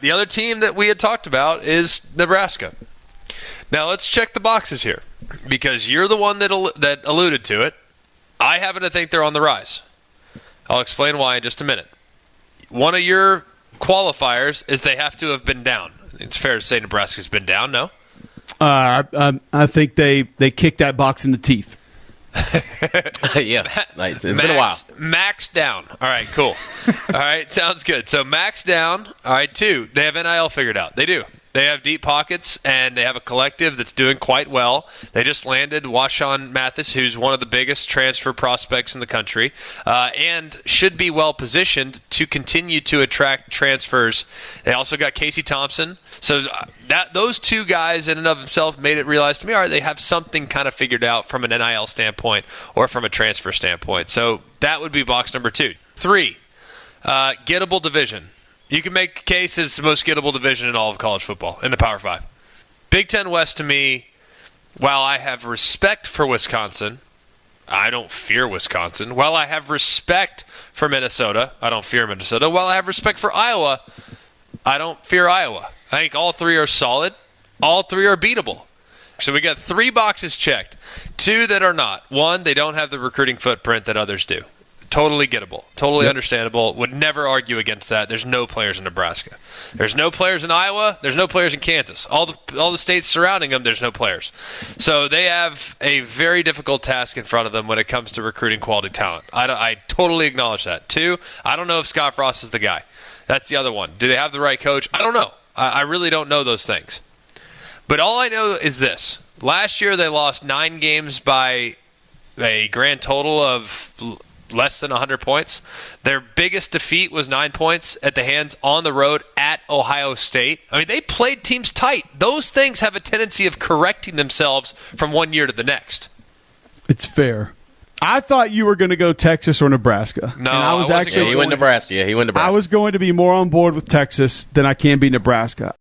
The other team that we had talked about is Nebraska. Now let's check the boxes here, because you're the one that alluded to it. I happen to think they're on the rise. I'll explain why in just a minute. One of your qualifiers is they have to have been down. It's fair to say Nebraska's been down, no? I think they kicked that box in the teeth. Yeah, it's been a while. Max down. All right, cool. All right, sounds good. So Max down. All right, 2, they have NIL figured out. They do. They have deep pockets, and they have a collective that's doing quite well. They just landed Washawn Mathis, who's one of the biggest transfer prospects in the country, and should be well positioned to continue to attract transfers. They also got Casey Thompson. So those 2 guys in and of themselves made it realize to me, all right, they have something kind of figured out from an NIL standpoint or from a transfer standpoint. So that would be box number 2. 3, gettable division. You can make a case it's the most gettable division in all of college football, in the Power 5. Big Ten West, to me, while I have respect for Wisconsin, I don't fear Wisconsin. While I have respect for Minnesota, I don't fear Minnesota. While I have respect for Iowa, I don't fear Iowa. I think all 3 are solid. All 3 are beatable. So we got 3 boxes checked. 2 that are not. 1, they don't have the recruiting footprint that others do. Totally gettable. Totally understandable. Would never argue against that. There's no players in Nebraska. There's no players in Iowa. There's no players in Kansas. All the states surrounding them, there's no players. So they have a very difficult task in front of them when it comes to recruiting quality talent. I totally acknowledge that. 2, I don't know if Scott Frost is the guy. That's the other one. Do they have the right coach? I don't know. I really don't know those things. But all I know is this. Last year they lost 9 games by a grand total of less than 100 points. Their biggest defeat was 9 points at the hands on the road at Ohio State. I mean, they played teams tight. Those things have a tendency of correcting themselves from one year to the next. It's fair. I thought you were going to go Texas or Nebraska. No, and I was actually he went Nebraska. Yeah, he went Nebraska. I was going to be more on board with Texas than I can be Nebraska.